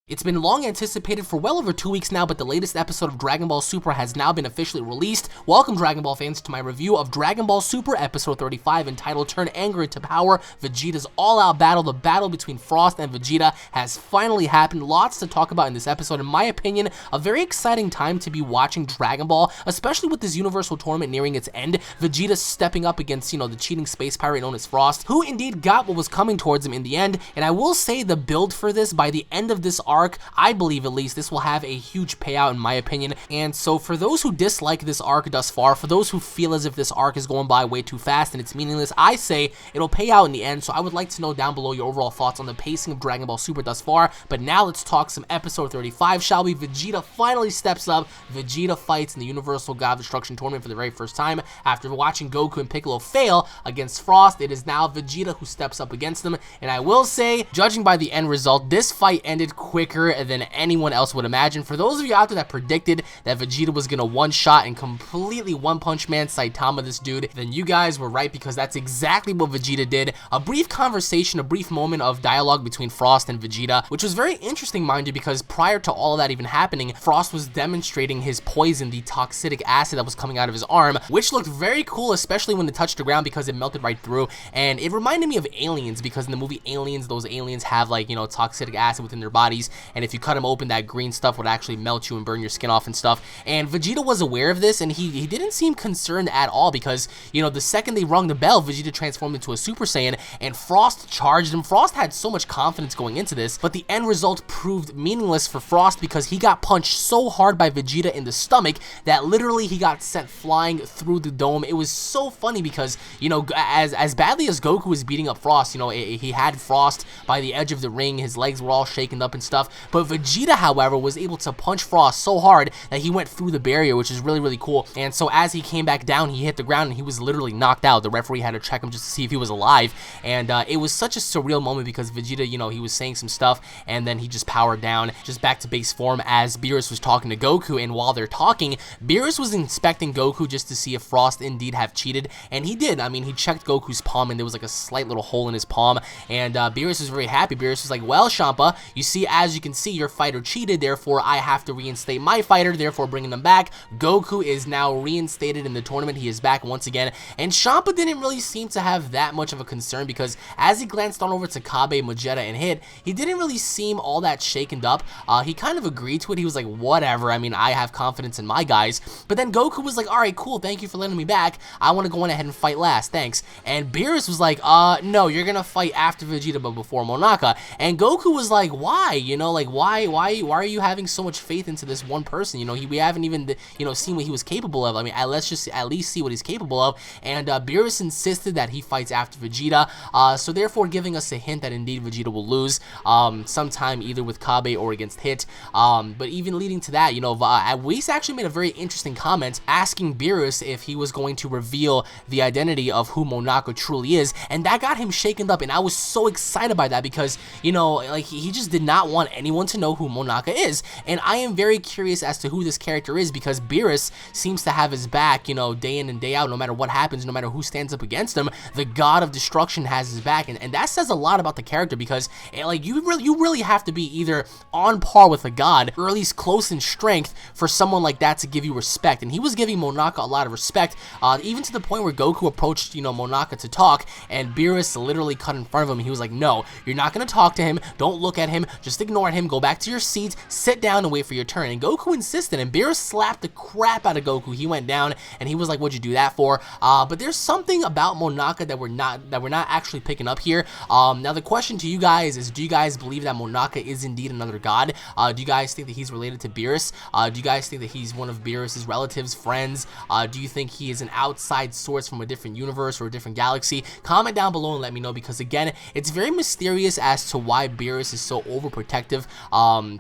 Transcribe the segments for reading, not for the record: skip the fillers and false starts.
It's been long anticipated for well over 2 weeks now, but the latest episode of Dragon Ball Super has now been officially released. Welcome, Dragon Ball fans, to my review of Dragon Ball Super Episode 35, entitled Turn Anger into Power, Vegeta's all-out battle. The battle between Frost and Vegeta has finally happened. Lots to talk about in this episode. In my opinion, a very exciting time to be watching Dragon Ball, especially with this Universal Tournament nearing its end. Vegeta stepping up against, the cheating space pirate known as Frost, who indeed got what was coming towards him in the end. And I will say the build for this, by the end of this arc, I believe at least, this will have a huge payout in my opinion. And so for those who dislike this arc thus far, for those who feel as if this arc is going by way too fast and it's meaningless, I say it'll pay out in the end. So I would like to know down below your overall thoughts on the pacing of Dragon Ball Super thus far. But now let's talk some episode 35, shall we? Vegeta finally steps up. Vegeta fights in the Universal God of Destruction Tournament for the very first time. After watching Goku and Piccolo fail against Frost, it is now Vegeta who steps up against them. And I will say, judging by the end result, this fight ended quicker than anyone else would imagine. For those of you out there that predicted that Vegeta was gonna one-shot and completely one-punch man Saitama this dude, then you guys were right, because that's exactly what Vegeta did. A brief conversation, a brief moment of dialogue between Frost and Vegeta, which was very interesting, mind you, because prior to all of that even happening, Frost was demonstrating his poison, the toxic acid that was coming out of his arm, which looked very cool, especially when it touched the ground, because it melted right through. And it reminded me of Aliens, because in the movie Aliens, those aliens have toxic acid within their bodies, and if you cut them open, that green stuff would actually melt you and burn your skin off and stuff. And Vegeta was aware of this, and he didn't seem concerned at all, because the second they rung the bell, Vegeta transformed into a Super Saiyan and Frost charged him. Frost had so much confidence going into this, but the end result proved meaningless for Frost, because he got punched so hard by Vegeta in the stomach that literally he got sent flying through the dome. It was so funny because as badly as Goku was beating up Frost, he had Frost by the edge of the ring, his legs were all shaken up and stuff, but Vegeta, however, was able to punch Frost so hard that he went through the barrier, which is really, really cool. And so as he came back down, he hit the ground and he was literally knocked out. The referee had to check him just to see if he was alive. And it was such a surreal moment, because Vegeta, he was saying some stuff and then he just powered down, just back to base form, as Beerus was talking to Goku. And while they're talking, Beerus was inspecting Goku just to see if Frost indeed have cheated, and he did. I mean, he checked Goku's palm and there was like a slight little hole in his palm, and Beerus was very happy. Beerus was like, well, Champa, you see, as you can see, your fighter cheated, therefore I have to reinstate my fighter, therefore bringing them back. Goku is now reinstated in the tournament. He is back once again, and Champa didn't really seem to have that much of a concern, because as he glanced on over to Kabe, Magetta, and Hit, he didn't really seem all that shaken up. He kind of agreed to it. He was like, whatever, I mean, I have confidence in my guys. But then Goku was like, alright, cool, thank you for letting me back. I want to go on ahead and fight last, thanks. And Beerus was like, no, you're gonna fight after Vegeta but before Monaka. And Goku was like, why? Why are you having so much faith into this one person? We haven't even, seen what he was capable of. I mean, let's just at least see what he's capable of. And Beerus insisted that he fights after Vegeta, so therefore giving us a hint that indeed Vegeta will lose sometime either with Kabe or against Hit. But even leading to that, Whis actually made a very interesting comment asking Beerus if he was going to reveal the identity of who Monaka truly is, and that got him shaken up. And I was so excited by that, because he just did not want anyone to know who Monaka is. And I am very curious as to who this character is, because Beerus seems to have his back, day in and day out. No matter what happens, no matter who stands up against him, the God of Destruction has his back. And that says a lot about the character, because you really have to be either on par with a god, or at least close in strength, for someone like that to give you respect. And he was giving Monaka a lot of respect, even to the point where Goku approached Monaka to talk, and Beerus literally cut in front of him. He was like, no, you're not gonna talk to him, don't look at him, just ignore him, go back to your seat, sit down and wait for your turn. And Goku insisted, and Beerus slapped the crap out of Goku. He went down and he was like, what'd you do that for? But there's something about Monaka that we're not actually picking up here. Now the question to you guys is, do you guys believe that Monaka is indeed another god? Do you guys think that he's related to Beerus? Do you guys think that he's one of Beerus's relatives, friends? Do you think he is an outside source from a different universe or a different galaxy? Comment down below and let me know, because again, it's very mysterious as to why Beerus is so overprotective,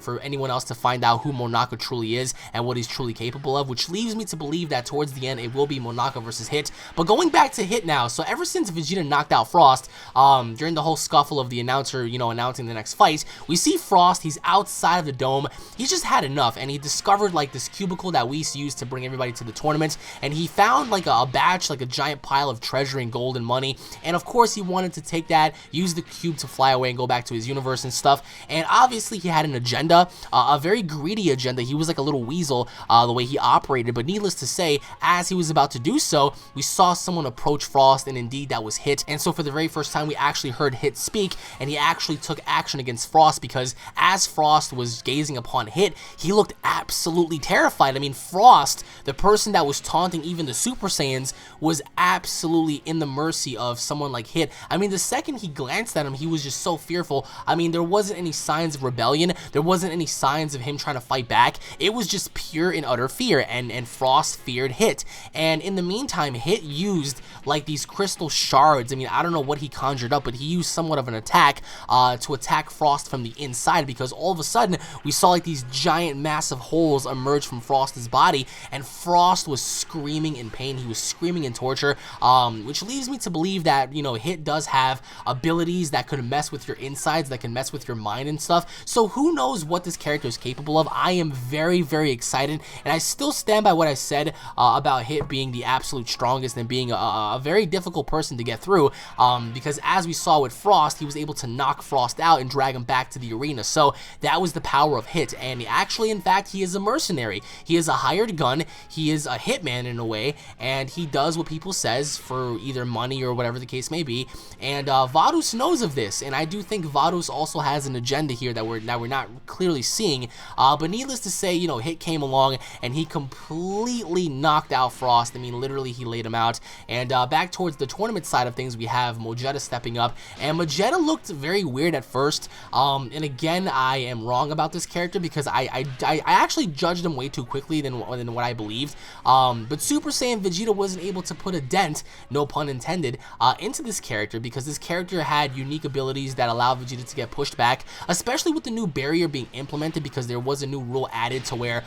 for anyone else to find out who Monaka truly is and what he's truly capable of, which leaves me to believe that towards the end it will be Monaka versus Hit. But going back to Hit now, so ever since Vegeta knocked out Frost, during the whole scuffle of the announcer, announcing the next fight, we see Frost, he's outside of the dome, he's just had enough, and he discovered this cubicle that we used to bring everybody to the tournament, and he found a batch, a giant pile of treasure and gold and money, and of course he wanted to take that, use the cube to fly away and go back to his universe and stuff. And obviously obviously he had an agenda, a very greedy agenda. He was like a little weasel the way he operated, but needless to say, as he was about to do so, we saw someone approach Frost, and indeed that was Hit. And so for the very first time, we actually heard Hit speak, and he actually took action against Frost, because as Frost was gazing upon Hit, he looked absolutely terrified. I mean, Frost, the person that was taunting even the Super Saiyans, was absolutely in the mercy of someone like Hit. I mean, the second he glanced at him, he was just so fearful. I mean, there wasn't any signs of rebellion. There wasn't any signs of him trying to fight back. It was just pure and utter fear, and Frost feared Hit. And in the meantime, Hit used like these crystal shards. I mean, I don't know what he conjured up, but he used somewhat of an attack to attack Frost from the inside, because all of a sudden we saw like these giant massive holes emerge from Frost's body, and Frost was screaming in pain. He was screaming in torture, which leads me to believe that, you know, Hit does have abilities that could mess with your insides, that can mess with your mind and stuff. So who knows what this character is capable of. I am very, very excited, and I still stand by what I said about Hit being the absolute strongest and being a very difficult person to get through, because as we saw with Frost, he was able to knock Frost out and drag him back to the arena. So that was the power of Hit, and actually, in fact, he is a mercenary. He is a hired gun. He is a hitman in a way, and he does what people says for either money or whatever the case may be. And Varus knows of this, and I do think Varus also has an agenda here that we're not clearly seeing. But needless to say, you know, Hit came along and he completely knocked out Frost. I mean, literally, he laid him out. And back towards the tournament side of things, we have Magetta stepping up, and Magetta looked very weird at first. And again, I am wrong about this character, because I actually judged him way too quickly than what I believed. But Super Saiyan Vegeta wasn't able to put a dent, no pun intended, into this character, because this character had unique abilities that allowed Vegeta to get pushed back, especially with the new barrier being implemented, because there was a new rule added to where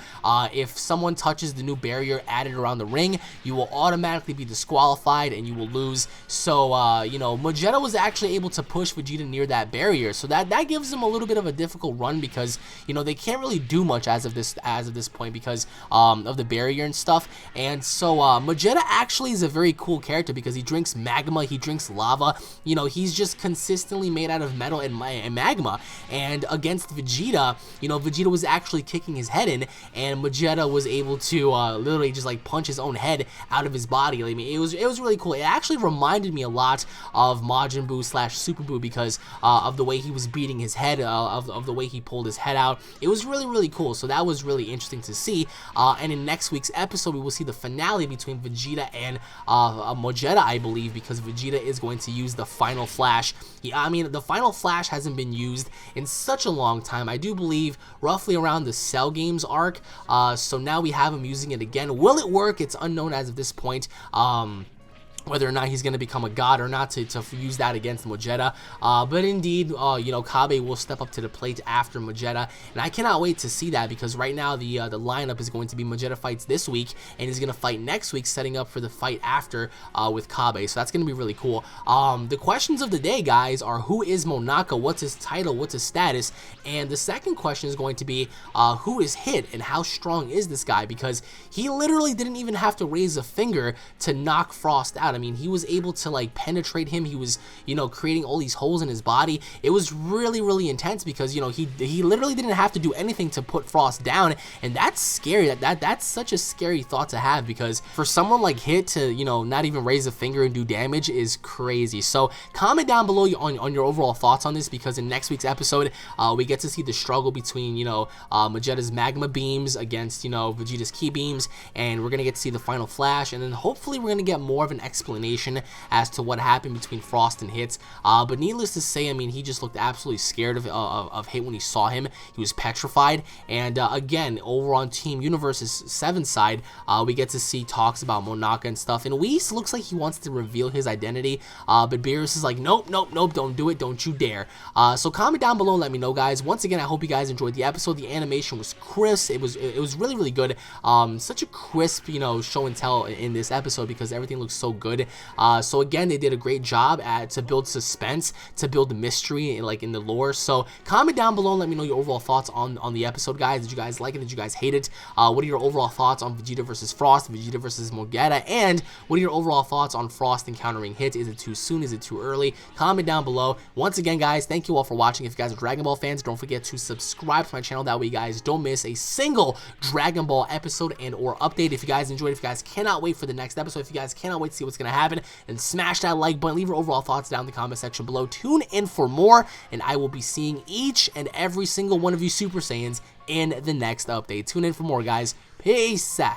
if someone touches the new barrier added around the ring, you will automatically be disqualified and you will lose. So you know, Magetta was actually able to push Vegeta near that barrier, so that gives him a little bit of a difficult run, because, you know, they can't really do much as of this point because of the barrier and stuff. And so Magetta actually is a very cool character, because he drinks magma, he drinks lava. You know, he's just consistently made out of metal and magma. And against Vegeta, you know, Vegeta was actually kicking his head in, and Magetta was able to literally just like punch his own head out of his body. I mean, it was really cool. It actually reminded me a lot of Majin Buu / Super Buu, because of the way he was beating his head, of the way he pulled his head out. It was really, really cool. So that was really interesting to see. And in next week's episode, we will see the finale between Vegeta and Magetta, I believe, because Vegeta is going to use the Final Flash. Yeah, I mean, the Final Flash hasn't been used in such a long time. I do believe roughly around the Cell Games arc. So now we have him using it again. Will it work? It's unknown as of this point. Whether or not he's going to become a god or not to use that against Magetta. But indeed, you know, Kabe will step up to the plate after Magetta, and I cannot wait to see that, because right now the lineup is going to be Magetta fights this week, and he's going to fight next week, setting up for the fight after with Kabe. So that's going to be really cool. The questions of the day, guys, are who is Monaka? What's his title? What's his status? And the second question is going to be who is Hit, and how strong is this guy? Because he literally didn't even have to raise a finger to knock Frost out. I mean, he was able to like penetrate him. He was, you know, creating all these holes in his body. It was really, really intense, because, you know, he literally didn't have to do anything to put Frost down, and that's scary. That's such a scary thought to have, because for someone like Hit to, you know, not even raise a finger and do damage is crazy. So comment down below on your overall thoughts on this, because in next week's episode, we get to see the struggle between, you know, Magetta's magma beams against, you know, Vegeta's ki beams, and we're gonna get to see the Final Flash, and then hopefully we're gonna get more of an explanation as to what happened between Frost and Hit. But needless to say, I mean, he just looked absolutely scared of Hit when he saw him. He was petrified. And again, over on Team Universe's 7 side, we get to see talks about Monaka and stuff. And Whis looks like he wants to reveal his identity, but Beerus is like, nope, nope, nope, don't do it, don't you dare. So comment down below and let me know, guys. Once again, I hope you guys enjoyed the episode. The animation was crisp. It was really, really good. Such a crisp, you know, show and tell in this episode, because everything looks so good. good. So again, they did a great job to build suspense, to build mystery like in the lore. So comment down below and let me know your overall thoughts on the episode, guys. Did you guys like it? Did you guys hate it? What are your overall thoughts on Vegeta versus Frost, Vegeta versus Magetta, and what are your overall thoughts on Frost encountering Hit? Is it too soon? Is it too early? Comment down below. Once again, guys, thank you all for watching. If you guys are Dragon Ball fans, don't forget to subscribe to my channel. That way you guys don't miss a single Dragon Ball episode and or update. If you guys enjoyed, if you guys cannot wait for the next episode, if you guys cannot wait to see what's going to happen, then smash that like button. Leave your overall thoughts down in the comment section below. Tune in for more, and I will be seeing each and every single one of you Super Saiyans in the next update. Tune in for more, guys. Peace out.